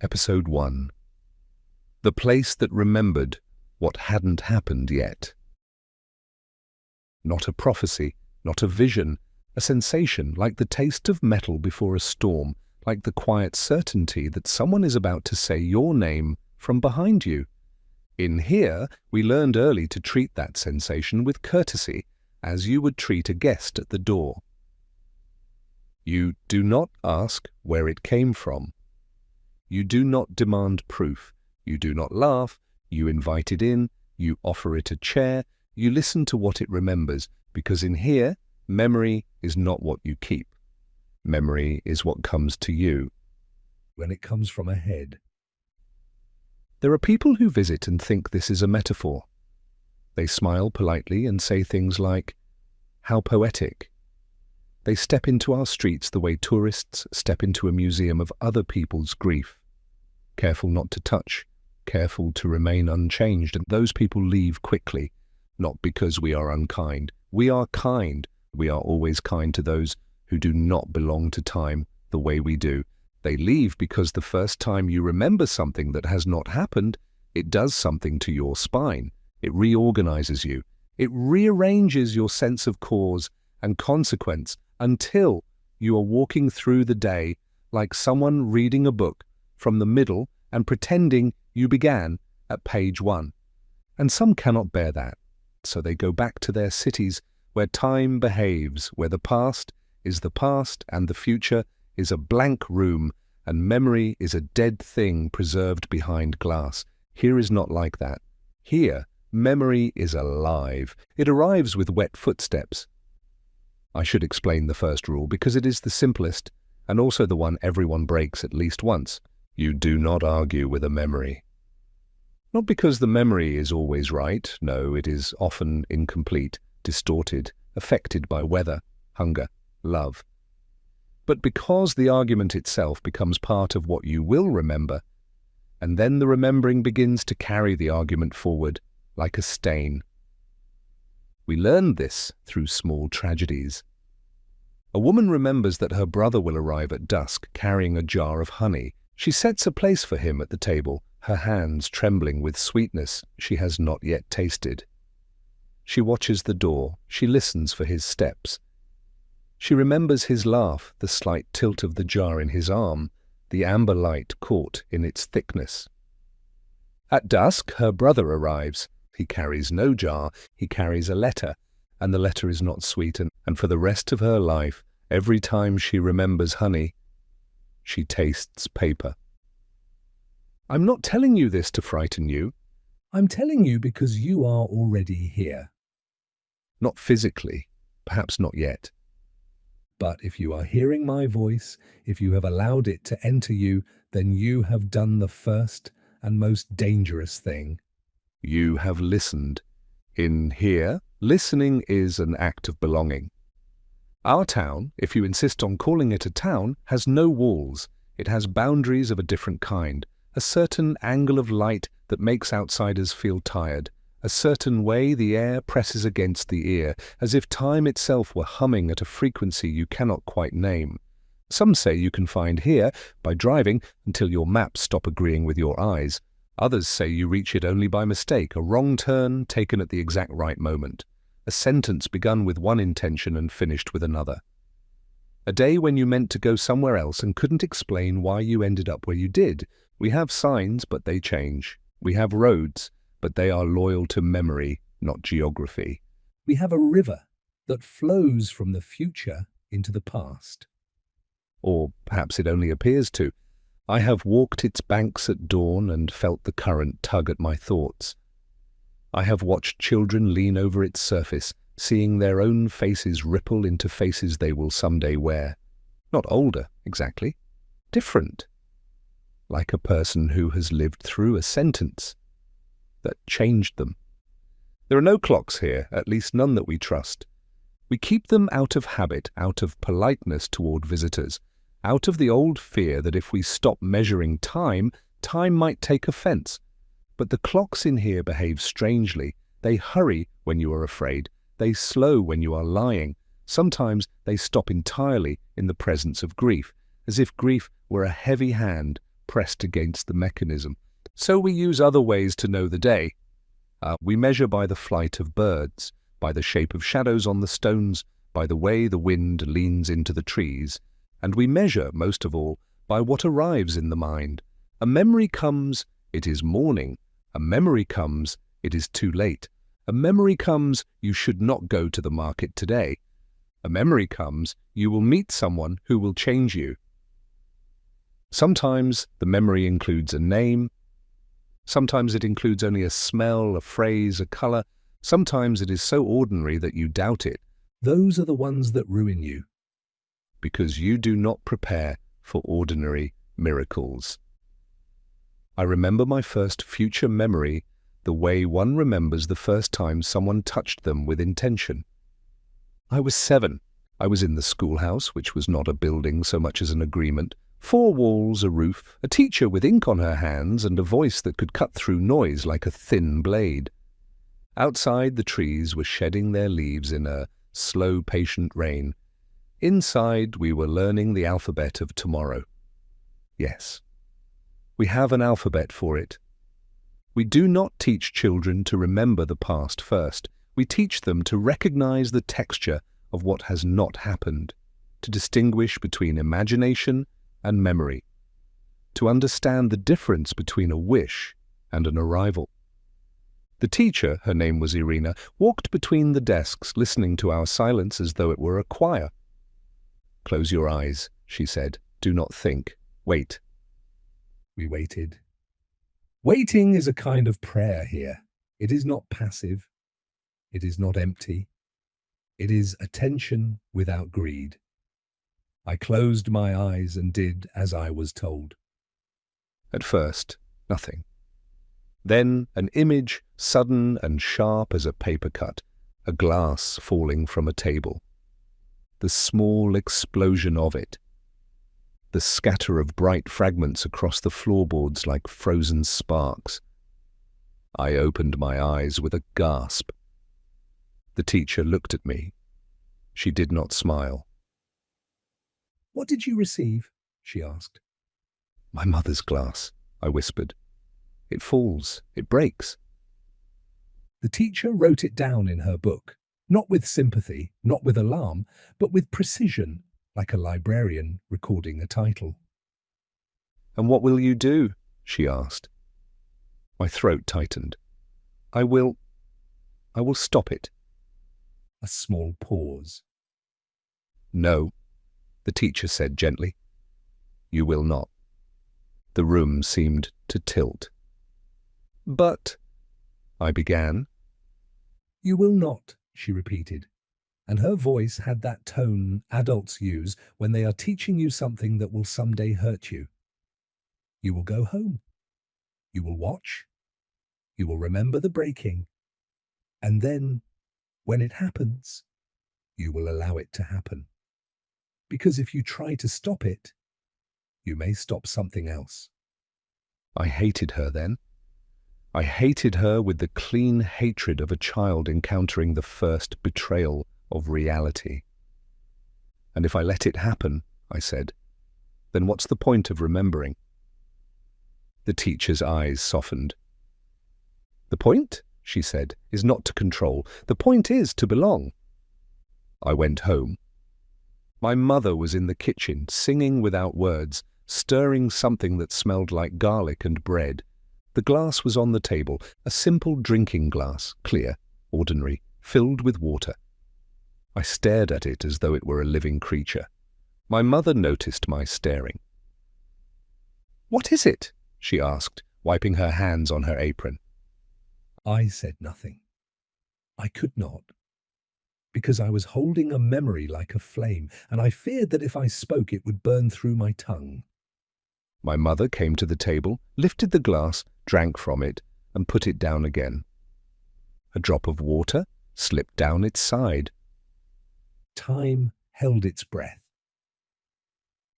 Episode 1. The place that remembered what hadn't happened yet. Not a prophecy, not a vision, a sensation like the taste of metal before a storm, like the quiet certainty that someone is about to say your name from behind you. In here, we learned early to treat that sensation with courtesy, as you would treat a guest at the door. You do not ask where it came from. You do not demand proof. You do not laugh. You invite it in. You offer it a chair. You listen to what it remembers, because in here, memory is not what you keep. Memory is what comes to you when it comes from ahead. There are people who visit and think this is a metaphor. They smile politely and say things like, "How poetic." They step into our streets the way tourists step into a museum of other people's grief. Careful not to touch, careful to remain unchanged, and those people leave quickly, not because we are unkind. We are kind. We are always kind to those who do not belong to time the way we do. They leave because the first time you remember something that has not happened, it does something to your spine. It reorganizes you. It rearranges your sense of cause and consequence until you are walking through the day like someone reading a book from the middle and pretending you began at page 1. And some cannot bear that, so they go back to their cities where time behaves, where the past is the past and the future is a blank room and memory is a dead thing preserved behind glass. Here is not like that. Here, memory is alive. It arrives with wet footsteps. I should explain the first rule because it is the simplest and also the one everyone breaks at least once. You do not argue with a memory. Not because the memory is always right. No, it is often incomplete, distorted, affected by weather, hunger, love. But because the argument itself becomes part of what you will remember, and then the remembering begins to carry the argument forward like a stain. We learn this through small tragedies. A woman remembers that her brother will arrive at dusk carrying a jar of honey. She sets a place for him at the table, her hands trembling with sweetness she has not yet tasted. She watches the door. She listens for his steps. She remembers his laugh, the slight tilt of the jar in his arm, the amber light caught in its thickness. At dusk, her brother arrives. He carries no jar, he carries a letter, and the letter is not sweet, and for the rest of her life, every time she remembers honey, she tastes paper. I'm not telling you this to frighten you. I'm telling you because you are already here. Not physically, perhaps not yet. But if you are hearing my voice, if you have allowed it to enter you, then you have done the first and most dangerous thing. You have listened. In here, listening is an act of belonging. Our town, if you insist on calling it a town, has no walls. It has boundaries of a different kind, a certain angle of light that makes outsiders feel tired, a certain way the air presses against the ear, as if time itself were humming at a frequency you cannot quite name. Some say you can find here by driving until your maps stop agreeing with your eyes. Others say you reach it only by mistake, a wrong turn taken at the exact right moment, a sentence begun with one intention and finished with another. A day when you meant to go somewhere else and couldn't explain why you ended up where you did. We have signs, but they change. We have roads, but they are loyal to memory, not geography. We have a river that flows from the future into the past. Or perhaps it only appears to. I have walked its banks at dawn and felt the current tug at my thoughts. I have watched children lean over its surface, seeing their own faces ripple into faces they will someday wear. Not older, exactly. Different. Like a person who has lived through a sentence that changed them. There are no clocks here, at least none that we trust. We keep them out of habit, out of politeness toward visitors, out of the old fear that if we stop measuring time, time might take offense. But the clocks in here behave strangely. They hurry when you are afraid. They slow when you are lying. Sometimes they stop entirely in the presence of grief, as if grief were a heavy hand pressed against the mechanism. So we use other ways to know the day. We measure by the flight of birds, by the shape of shadows on the stones, by the way the wind leans into the trees, and we measure, most of all, by what arrives in the mind. A memory comes, it is morning. A memory comes, it is too late. A memory comes, you should not go to the market today. A memory comes, you will meet someone who will change you. Sometimes the memory includes a name. Sometimes it includes only a smell, a phrase, a color. Sometimes it is so ordinary that you doubt it. Those are the ones that ruin you, because you do not prepare for ordinary miracles. I remember my first future memory the way one remembers the first time someone touched them with intention. I was 7. I was in the schoolhouse, which was not a building so much as an agreement. 4 walls, a roof, a teacher with ink on her hands, and a voice that could cut through noise like a thin blade. Outside, the trees were shedding their leaves in a slow, patient rain. Inside, we were learning the alphabet of tomorrow. Yes, we have an alphabet for it. We do not teach children to remember the past first. We teach them to recognize the texture of what has not happened, to distinguish between imagination and memory, to understand the difference between a wish and an arrival. The teacher, her name was Irina, walked between the desks, listening to our silence as though it were a choir. "Close your eyes," she said. "Do not think. Wait." We waited. Waiting is a kind of prayer here. It is not passive. It is not empty. It is attention without greed. I closed my eyes and did as I was told. At first, nothing. Then an image, sudden and sharp as a paper cut, a glass falling from a table. The small explosion of it. The scatter of bright fragments across the floorboards like frozen sparks. I opened my eyes with a gasp. The teacher looked at me. She did not smile. "What did you receive?" she asked. "My mother's glass," I whispered. "It falls, it breaks." The teacher wrote it down in her book, not with sympathy, not with alarm, but with precision, like a librarian recording a title. "And what will you do?" she asked. My throat tightened. I will stop it." A small pause. "No," the teacher said gently. "You will not." The room seemed to tilt. "But," I began. "You will not," she repeated, and her voice had that tone adults use when they are teaching you something that will someday hurt you. "You will go home. You will watch. You will remember the breaking. And then, when it happens, you will allow it to happen. Because if you try to stop it, you may stop something else." I hated her then. I hated her with the clean hatred of a child encountering the first betrayal of reality. "And if I let it happen," I said, "then what's the point of remembering?" The teacher's eyes softened. "The point," she said, "is not to control. The point is to belong." I went home. My mother was in the kitchen, singing without words, stirring something that smelled like garlic and bread. The glass was on the table, a simple drinking glass, clear, ordinary, filled with water. I stared at it as though it were a living creature. My mother noticed my staring. "What is it?" she asked, wiping her hands on her apron. I said nothing. I could not, because I was holding a memory like a flame, and I feared that if I spoke it would burn through my tongue. My mother came to the table, lifted the glass, drank from it, and put it down again. A drop of water slipped down its side. Time held its breath.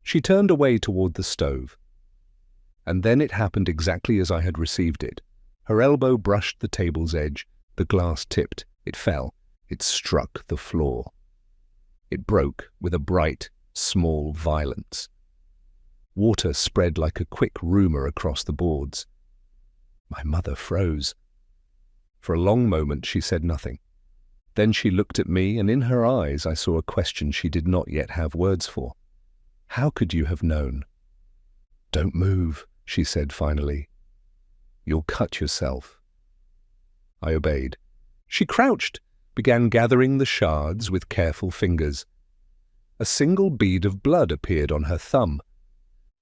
She turned away toward the stove. And then it happened exactly as I had received it. Her elbow brushed the table's edge. The glass tipped. It fell. It struck the floor. It broke with a bright, small violence. Water spread like a quick rumour across the boards. My mother froze. For a long moment she said nothing. Then she looked at me, and in her eyes I saw a question she did not yet have words for. How could you have known? Don't move, she said finally. You'll cut yourself. I obeyed. She crouched, began gathering the shards with careful fingers. A single bead of blood appeared on her thumb.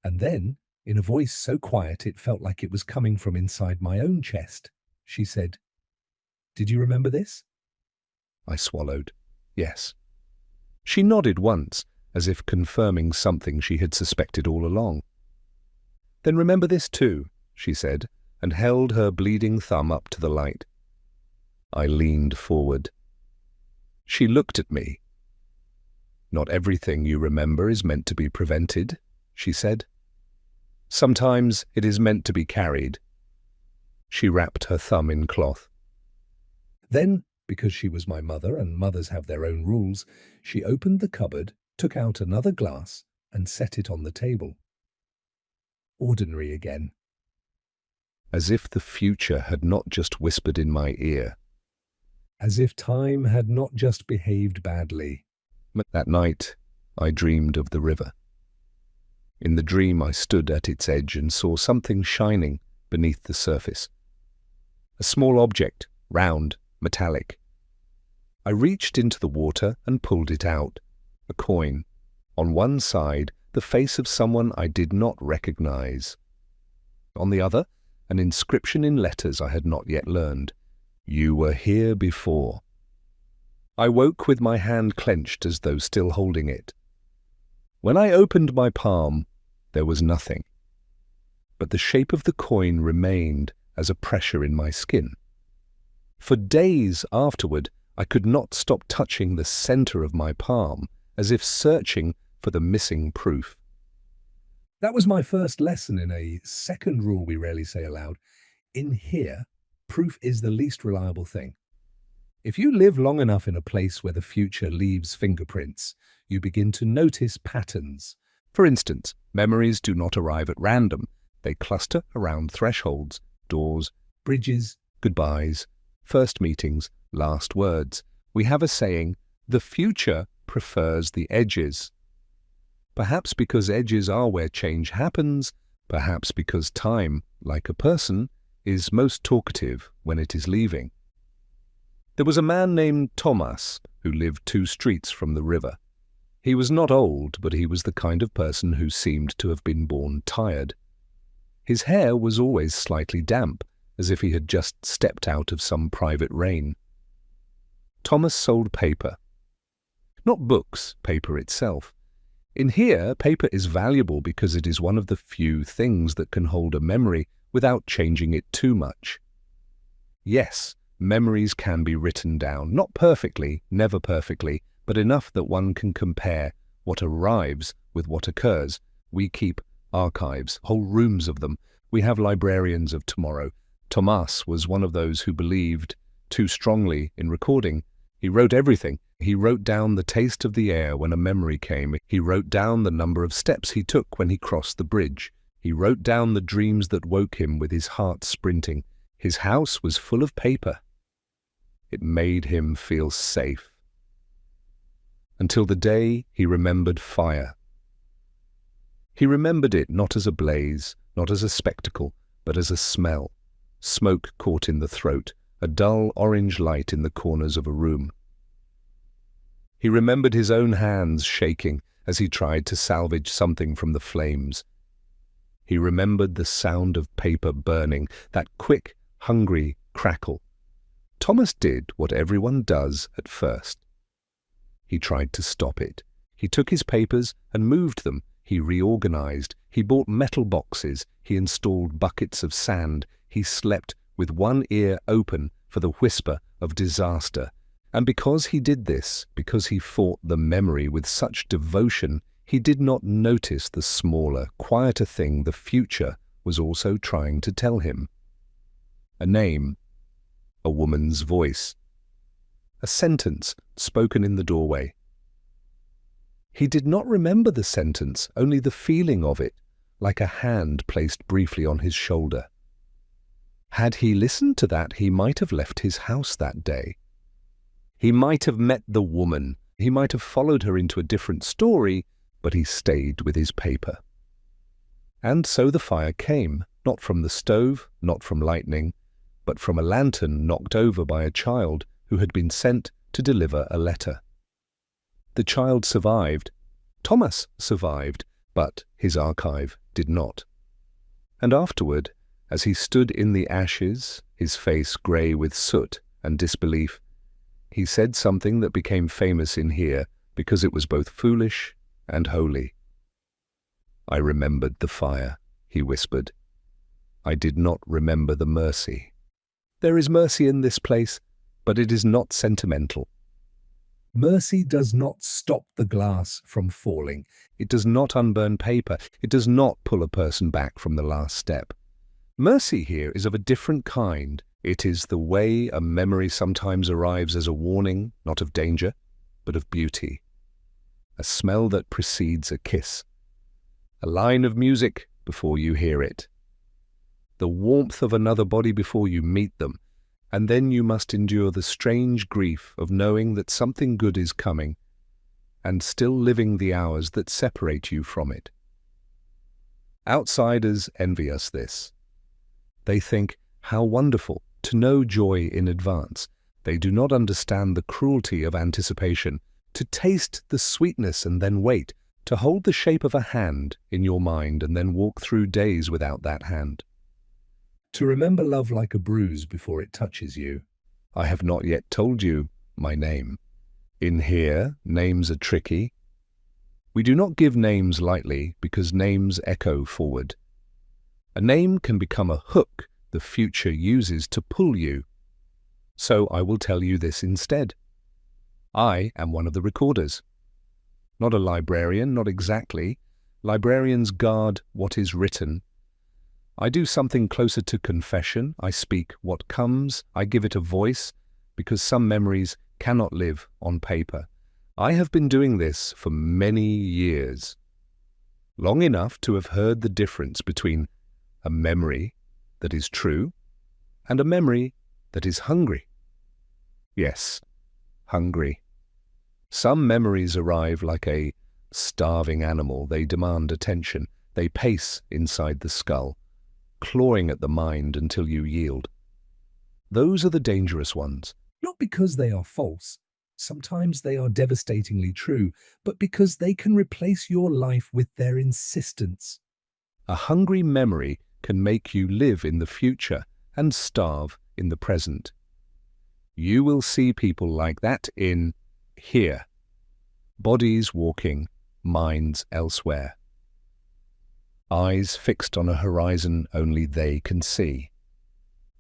And then, in a voice so quiet it felt like it was coming from inside my own chest, she said, "Did you remember this?" I swallowed. Yes. She nodded once, as if confirming something she had suspected all along. Then remember this too, she said, and held her bleeding thumb up to the light. I leaned forward. She looked at me. Not everything you remember is meant to be prevented, she said. Sometimes it is meant to be carried. She wrapped her thumb in cloth. Then, because she was my mother and mothers have their own rules, she opened the cupboard, took out another glass, and set it on the table. Ordinary again. As if the future had not just whispered in my ear. As if time had not just behaved badly. That night, I dreamed of the river. In the dream, I stood at its edge and saw something shining beneath the surface. A small object, round, metallic. I reached into the water and pulled it out. A coin. On one side, the face of someone I did not recognize. On the other, an inscription in letters I had not yet learned. You were here before. I woke with my hand clenched as though still holding it. When I opened my palm, there was nothing. But the shape of the coin remained as a pressure in my skin. For days afterward, I could not stop touching the center of my palm, as if searching for the missing proof. That was my first lesson in a second rule we rarely say aloud. In here, proof is the least reliable thing. If you live long enough in a place where the future leaves fingerprints, you begin to notice patterns. For instance, memories do not arrive at random. They cluster around thresholds, doors, bridges, goodbyes, first meetings, last words. We have a saying, the future prefers the edges. Perhaps because edges are where change happens, perhaps because time, like a person, is most talkative when it is leaving. There was a man named Thomas who lived 2 streets from the river. He was not old, but he was the kind of person who seemed to have been born tired. His hair was always slightly damp, as if he had just stepped out of some private rain. Thomas sold paper. Not books, paper itself. In here, paper is valuable because it is one of the few things that can hold a memory without changing it too much. Yes, memories can be written down, not perfectly, never perfectly, but enough that one can compare what arrives with what occurs. We keep archives, whole rooms of them. We have librarians of tomorrow. Thomas was one of those who believed too strongly in recording. He wrote everything. He wrote down the taste of the air when a memory came. He wrote down the number of steps he took when he crossed the bridge. He wrote down the dreams that woke him with his heart sprinting. His house was full of paper. It made him feel safe. Until the day he remembered fire. He remembered it not as a blaze, not as a spectacle, but as a smell. Smoke caught in the throat, a dull orange light in the corners of a room. He remembered his own hands shaking as he tried to salvage something from the flames. He remembered the sound of paper burning, that quick, hungry crackle. Thomas did what everyone does at first. He tried to stop it. He took his papers and moved them. He reorganized. He bought metal boxes. He installed buckets of sand. He slept with one ear open for the whisper of disaster. And because he did this, because he fought the memory with such devotion, he did not notice the smaller, quieter thing the future was also trying to tell him. A name, a woman's voice, a sentence spoken in the doorway. He did not remember the sentence, only the feeling of it, like a hand placed briefly on his shoulder. Had he listened to that, he might have left his house that day. He might have met the woman. He might have followed her into a different story, but he stayed with his paper. And so the fire came, not from the stove, not from lightning, but from a lantern knocked over by a child who had been sent to deliver a letter. The child survived. Thomas survived, but his archive did not. And afterward, as he stood in the ashes, his face grey with soot and disbelief, he said something that became famous in here because it was both foolish and holy. "I remembered the fire," he whispered. "I did not remember the mercy. There is mercy in this place, but it is not sentimental. Mercy does not stop the glass from falling. It does not unburn paper. It does not pull a person back from the last step. Mercy here is of a different kind. It is the way a memory sometimes arrives as a warning, not of danger, but of beauty. A smell that precedes a kiss. A line of music before you hear it. The warmth of another body before you meet them. And then you must endure the strange grief of knowing that something good is coming, and still living the hours that separate you from it. Outsiders envy us this. They think, how wonderful to know joy in advance. They do not understand the cruelty of anticipation, to taste the sweetness and then wait, to hold the shape of a hand in your mind and then walk through days without that hand. To remember love like a bruise before it touches you. I have not yet told you my name. In here, names are tricky. We do not give names lightly because names echo forward. A name can become a hook the future uses to pull you. So I will tell you this instead. I am one of the recorders. Not a librarian, not exactly. Librarians guard what is written. I do something closer to confession. I speak what comes. I give it a voice, because some memories cannot live on paper. I have been doing this for many years. Long enough to have heard the difference between a memory that is true and a memory that is hungry. Yes, hungry. Some memories arrive like a starving animal. They demand attention. They pace inside the skull, clawing at the mind until you yield. Those are the dangerous ones, not because they are false. Sometimes they are devastatingly true, but because they can replace your life with their insistence. A hungry memory can make you live in the future and starve in the present. You will see people like that in here. Bodies walking, minds elsewhere. Eyes fixed on a horizon only they can see.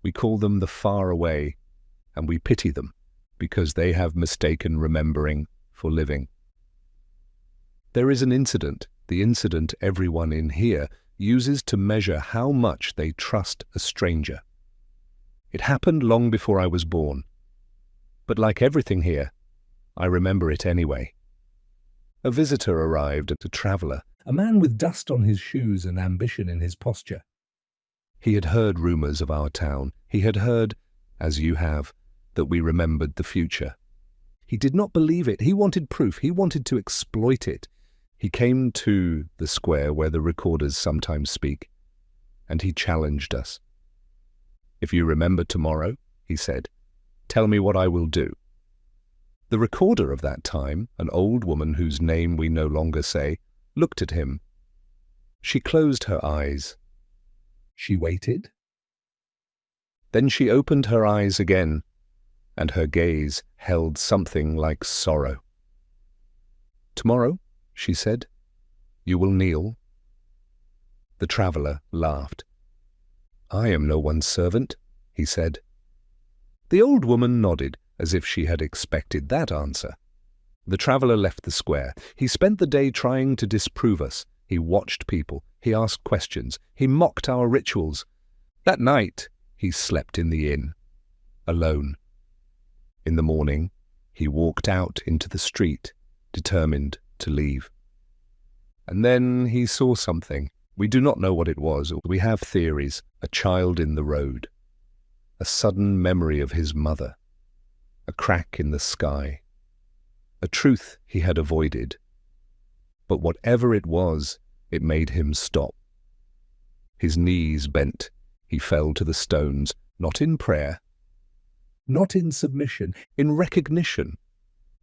We call them the far away, and we pity them because they have mistaken remembering for living. There is an incident, the incident everyone in here uses to measure how much they trust a stranger. It happened long before I was born, but like everything here, I remember it anyway. A visitor arrived, a traveller, a man with dust on his shoes and ambition in his posture. He had heard rumours of our town. He had heard, as you have, that we remembered the future. He did not believe it. He wanted proof. He wanted to exploit it. He came to the square where the recorders sometimes speak, and he challenged us. "If you remember tomorrow," he said, "tell me what I will do." The recorder of that time, an old woman whose name we no longer say, looked at him. She closed her eyes. She waited. Then she opened her eyes again, and her gaze held something like sorrow. "Tomorrow," she said, "you will kneel." The traveller laughed. "I am no one's servant," he said. The old woman nodded, as if she had expected that answer. The traveller left the square. He spent the day trying to disprove us. He watched people. He asked questions. He mocked our rituals. That night, he slept in the inn, alone. In the morning, he walked out into the street, determined to leave. And then he saw something. We do not know what it was. We have theories. A child in the road. A sudden memory of his mother. A crack in the sky. A truth he had avoided. But whatever it was, it made him stop. His knees bent. He fell to the stones, not in prayer, not in submission, in recognition.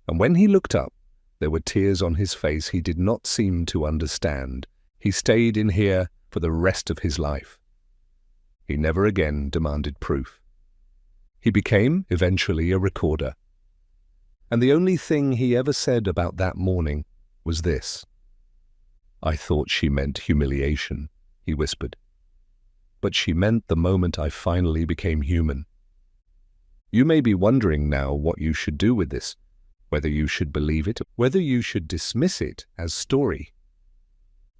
And when he looked up, there were tears on his face he did not seem to understand. He stayed in here for the rest of his life. He never again demanded proof. He became, eventually, a recorder. And the only thing he ever said about that morning was this. "I thought she meant humiliation," he whispered. "But she meant the moment I finally became human." You may be wondering now what you should do with this, whether you should believe it, whether you should dismiss it as story.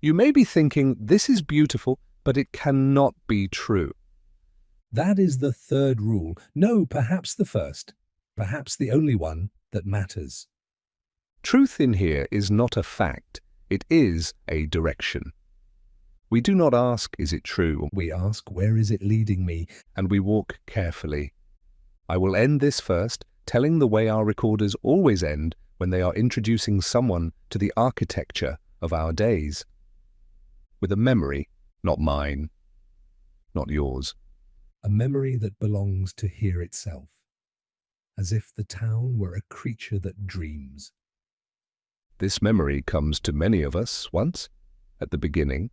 You may be thinking, this is beautiful, but it cannot be true. That is the third rule. No, perhaps the first, perhaps the only one that matters. Truth in here is not a fact, it is a direction. We do not ask, is it true? We ask, where is it leading me? And we walk carefully. I will end this first, telling the way our recorders always end when they are introducing someone to the architecture of our days. With a memory, not mine, not yours. A memory that belongs to here itself, as if the town were a creature that dreams. This memory comes to many of us once, at the beginning.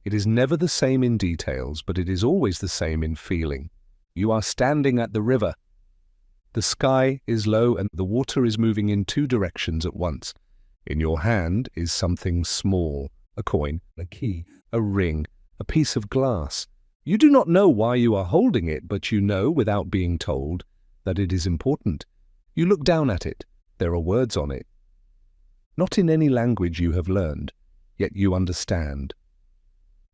It is never the same in details, but it is always the same in feeling. You are standing at the river. The sky is low and the water is moving in two directions at once. In your hand is something small, a coin, A key, a ring, a piece of glass. You do not know why you are holding it, but you know, without being told, that it is important. You look down at it. There are words on it. Not in any language you have learned, yet you understand.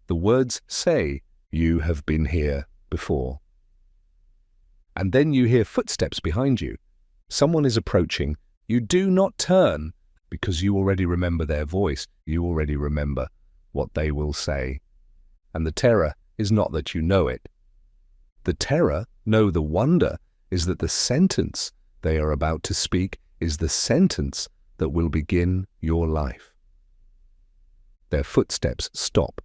The words say, "You have been here before." And then you hear footsteps behind you. Someone is approaching. You do not turn, because you already remember their voice. You already remember what they will say. And the terror is not that you know it. The terror, no, the wonder, is that the sentence they are about to speak is the sentence that will begin your life. Their footsteps stop.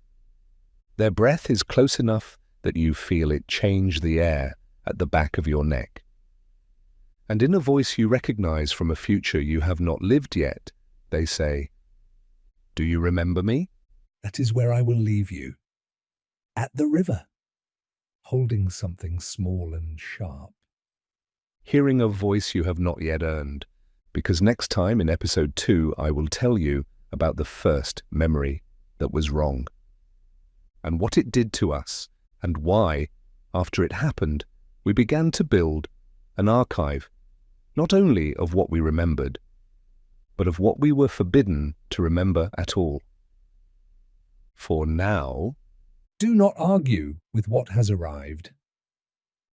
Their breath is close enough that you feel it change the air at the back of your neck. And in a voice you recognize from a future you have not lived yet, they say, "Do you remember me?" That is where I will leave you. At the river, holding something small and sharp. Hearing a voice you have not yet earned, because next time in episode 2 I will tell you about the first memory that was wrong, and what it did to us, and why, after it happened, we began to build an archive, not only of what we remembered, but of what we were forbidden to remember at all. For now, Do not argue with what has arrived.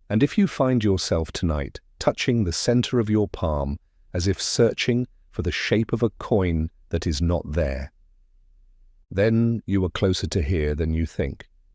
and if you find yourself tonight touching the center of your palm as if searching for the shape of a coin that is not there, then you are closer to here than you think.